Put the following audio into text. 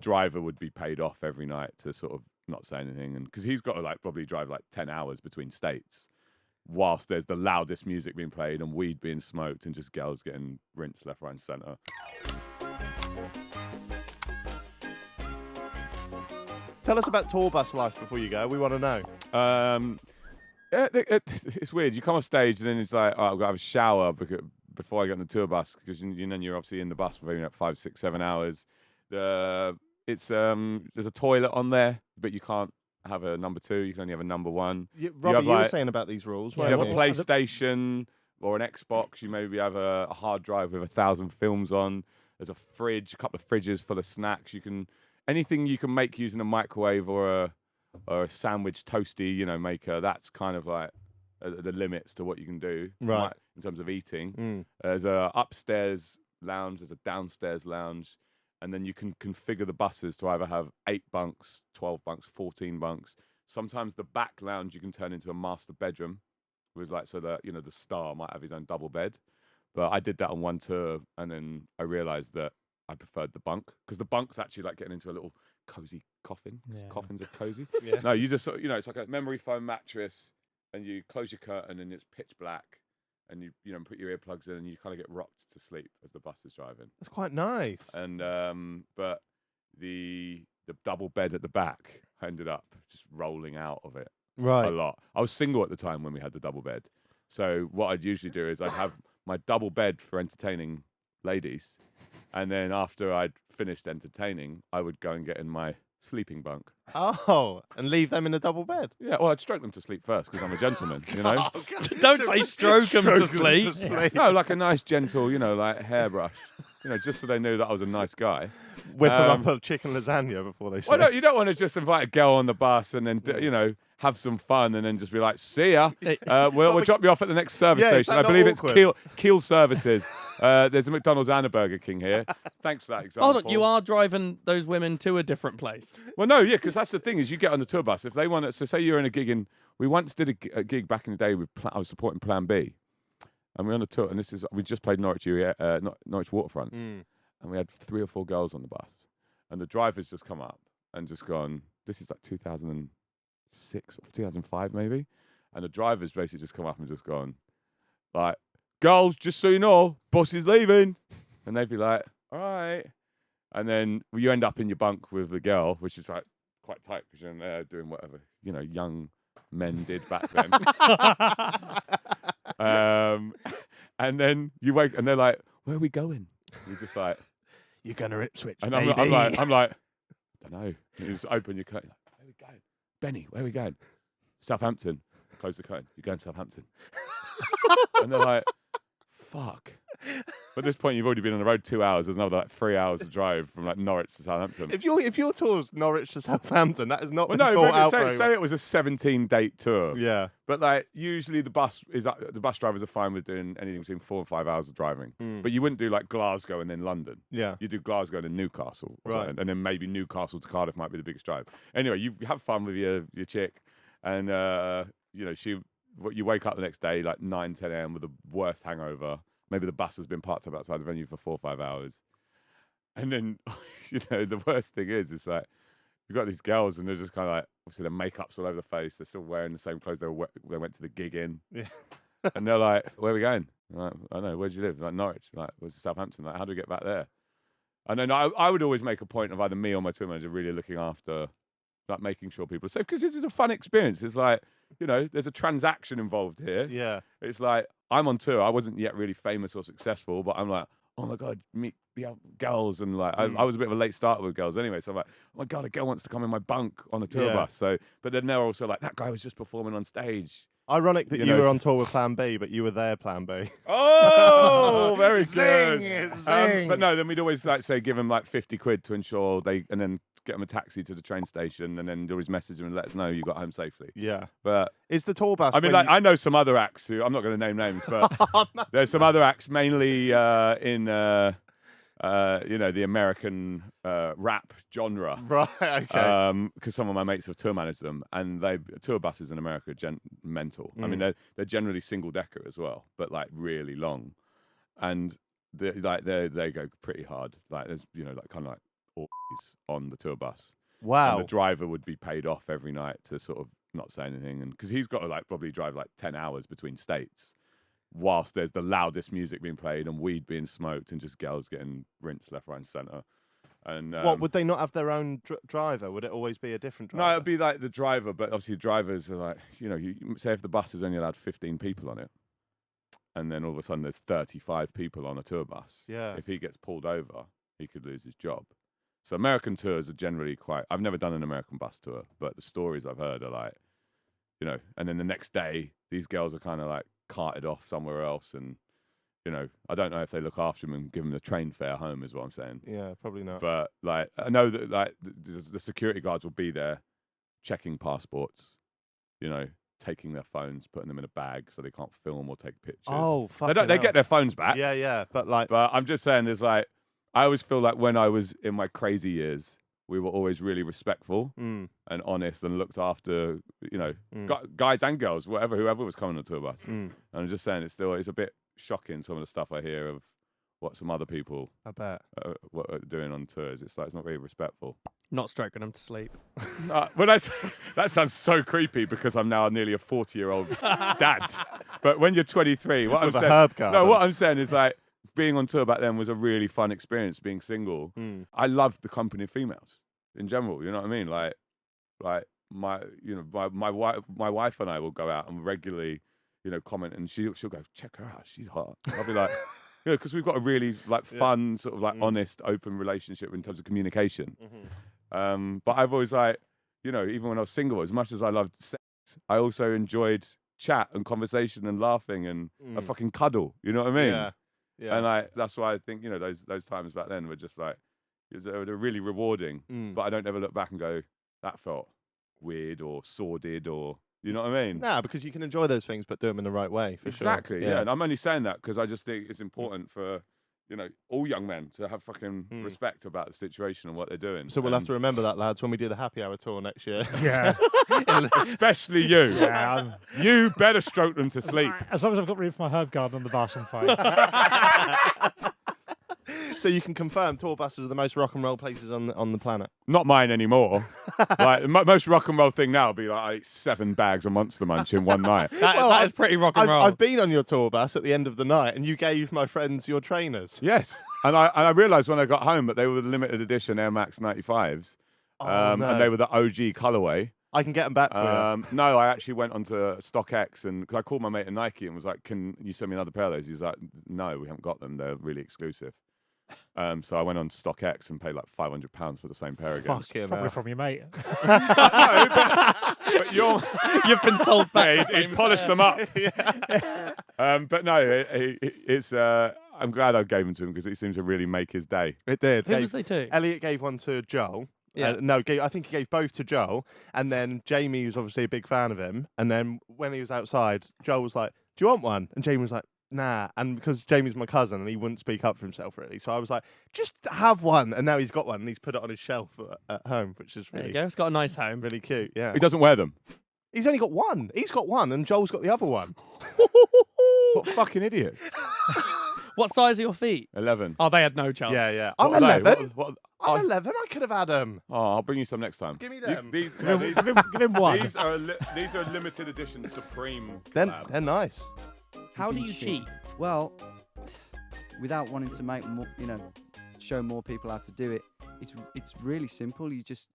driver would be paid off every night to sort of not say anything, and because he's got to like probably drive like 10 hours between states, whilst there's the loudest music being played and weed being smoked and just girls getting rinsed left, right, and centre. Tell us about tour bus life before you go. We want to know. It's weird. You come off stage and then it's like, oh, I've got to have a shower before I get on the tour bus, because you're obviously in the bus for maybe like 5, 6, 7 hours. There's a toilet on there, but you can't have a number 2. You can only have a number 1. Robbie, you were saying about these rules. You have a PlayStation or an Xbox. You maybe have a hard drive with 1,000 films on. There's a fridge, a couple of fridges full of snacks. Anything you can make using a microwave or a sandwich toasty, maker. That's kind of like the limits to what you can do, right, in terms of eating. There's a upstairs lounge. There's a downstairs lounge. And then you can configure the buses to either have 8 bunks, 12 bunks, 14 bunks. Sometimes the back lounge you can turn into a master bedroom, with so that the star might have his own double bed. But I did that on one tour, and then I realised that I preferred the bunk, because the bunk's actually like getting into a little cozy coffin. Yeah. Coffins are cozy. Yeah. No, you just it's like a memory foam mattress, and you close your curtain, and it's pitch black. And you put your earplugs in, and you kind of get rocked to sleep as the bus is driving. That's quite nice. And but the double bed at the back, I ended up just rolling out of it a lot. I was single at the time when we had the double bed, so what I'd usually do is I'd have my double bed for entertaining ladies, and then after I'd finished entertaining, I would go and get in my sleeping bunk. Oh, and leave them in a double bed? Yeah, well, I'd stroke them to sleep first, because I'm a gentleman, Don't say stroke them to sleep. No, like a nice gentle, like hairbrush, just so they knew that I was a nice guy. Whip them up a chicken lasagna before they sleep. Well, no, you don't want to just invite a girl on the bus and then, have some fun and then just be like, see ya. We'll drop you off at the next service station. I believe it's Keel Services. There's a McDonald's and a Burger King here. Thanks for that example. Hold on, you are driving those women to a different place. Well, no, yeah, because that's the thing is you get on the tour bus. If they want to, so say you're in a gig we once did a gig back in the day I was supporting Plan B. And we're on a tour, and we just played Norwich Waterfront. And we had 3 or 4 girls on the bus. And the driver's just come up and just gone, this is like 2006 or 2005 maybe. And the driver's basically just come up and just gone, like, girls, just so you know, bus is leaving. And they'd be like, all right. And then you end up in your bunk with the girl, which is like quite tight because you're in there doing whatever, young men did back then. And then you wake and they're like, where are we going? You're just like, you're going to Ipswich, and baby. I'm like, I don't know. You just open your curtain. Like, where are we going? Benny, where are we going? Southampton. Close the curtain. You're going to Southampton. And they're like, fuck. But at this point, you've already been on the road 2 hours. There's another 3 hours to drive from Norwich to Southampton. If your tour's Norwich to Southampton, that is not been thought out. Say it was a 17-date tour. Yeah. But usually the bus drivers are fine with doing anything between 4 and 5 hours of driving. But you wouldn't do Glasgow and then London. Yeah. You do Glasgow and then Newcastle, right? And then maybe Newcastle to Cardiff might be the biggest drive. Anyway, you have fun with your chick, and you wake up the next day 9, 10 a.m. with the worst hangover. Maybe the bus has been parked up outside the venue for 4 or 5 hours. And then, the worst thing is, it's like, you've got these girls and they're just kind of obviously their makeup's all over the face. They're still wearing the same clothes they went to the gig in. Yeah. And they're like, where are we going? I'm like, I don't know, where do you live? Like, Norwich. Like, where's Southampton? Like, how do we get back there? And then I would always make a point of either me or my tour manager really looking after, making sure people are safe. Because this is a fun experience. It's like, there's a transaction involved here. Yeah. It's like, I'm on tour. I wasn't yet really famous or successful, but I'm like, oh my God, meet the girls. And I was a bit of a late starter with girls anyway. So I'm like, oh my God, a girl wants to come in my bunk on a tour bus. So, but then they're also like, that guy was just performing on stage. Ironic that you were on tour with Plan B, but you were their Plan B. Oh, very good. Zing. But no, then we'd always say give them £50 to ensure and then get them a taxi to the train station, and then always message them and let us know you got home safely. Yeah. But is the tour bus? I mean, I know some other acts who I'm not going to name names, but there's some other acts mainly in the American rap genre. Right. Okay. Because some of my mates have tour managed them, and tour buses in America are mental. I mean, they're generally single decker as well, but really long, and they go pretty hard. There's kind of orgies on the tour bus. Wow. And the driver would be paid off every night to sort of not say anything, and because he's got to like probably drive like 10 hours between states, whilst there's the loudest music being played and weed being smoked and just girls getting rinsed left, right, and centre. And what would they not have their own driver? Would it always be a different driver? No, it'd be like the driver, but obviously drivers are like, you say if the bus is only allowed 15 people on it, and then all of a sudden there's 35 people on a tour bus. Yeah. If he gets pulled over, he could lose his job. So American tours are generally quite. I've never done an American bus tour, but the stories I've heard are like, and then the next day these girls are kind of like carted off somewhere else, and I don't know if they look after them and give them the train fare home, is what I'm saying. Yeah, probably not. But like, I know that like the security guards will be there, checking passports, taking their phones, putting them in a bag so they can't film or take pictures. Oh, fuck. They get their phones back. Yeah, but I'm just saying, there's like, I always feel like when I was in my crazy years, we were always really respectful and honest and looked after, guys and girls, whoever was coming on the tour bus. And I'm just saying, it's a bit shocking, some of the stuff I hear of what some other people I bet what are doing on tours. It's like, it's not very respectful. Not stroking them to sleep. Well, that sounds so creepy because I'm now nearly a 40-year-old dad. But when you're 23, what With a herb garden. what I'm saying is like, being on tour back then was a really fun experience. Being single, I loved the company of females in general. You know what I mean? Like my wife and I will go out and regularly, comment, and she'll go, check her out, she's hot. I'll be like, because we've got a really like fun, sort of like honest, open relationship in terms of communication. But I've always like, even when I was single, as much as I loved sex, I also enjoyed chat and conversation and laughing and a fucking cuddle. You know what I mean? Yeah. And that's why I think those times back then were just like they're really rewarding. But I don't ever look back and go, that felt weird or sordid or you know what I mean? Nah, because you can enjoy those things, but do them in the right way. For Exactly. sure. Yeah. And I'm only saying that because I just think it's important for all young men to have fucking respect about the situation and what they're doing. So we'll have to remember that, lads, when we do the happy hour tour next year. Yeah. Especially you. Yeah. You better stroke them to sleep. As long as I've got room for my herb garden on the bus, I'm fine. So you can confirm tour buses are the most rock and roll places on the planet. Not mine anymore. Like most rock and roll thing now would be like I ate 7 bags of Monster Munch in one night. That is pretty rock and roll. I've been on your tour bus at the end of the night, and you gave my friends your trainers. Yes, and I realised when I got home that they were the limited edition Air Max 95s, and they were the OG colourway. I can get them back for you. No, I actually went onto StockX and because I called my mate at Nike and was like, "Can you send me another pair of those?" He's like, "No, we haven't got them. They're really exclusive." So I went on StockX and paid like £500 for the same pair again. Probably from your mate. No, but You've been sold back. Yeah, he polished them up. But no, it's. I'm glad I gave them to him because it seemed to really make his day. It did. Who was they to? Elliot gave one to Joel. Yeah. I think he gave both to Joel. And then Jamie was obviously a big fan of him. And then when he was outside, Joel was like, "Do you want one?" And Jamie was like, "Nah." And because Jamie's my cousin and he wouldn't speak up for himself really. So I was like, "Just have one." And now he's got one and he's put it on his shelf at home, which is There really, you go. It's got a nice home. really cute. Yeah. He doesn't wear them. He's only got one. He's got one and Joel's got the other one. What fucking idiots. What size are your feet? 11. Oh, they had no chance. Yeah. What I'm are they? 11. What- I'm 11. I could have had them. Oh, I'll bring you some next time. Give me them. These Give him one. these are limited edition Supreme. They're nice. How do you cheat? Well, without wanting to make more, show more people how to do it, it's really simple. You just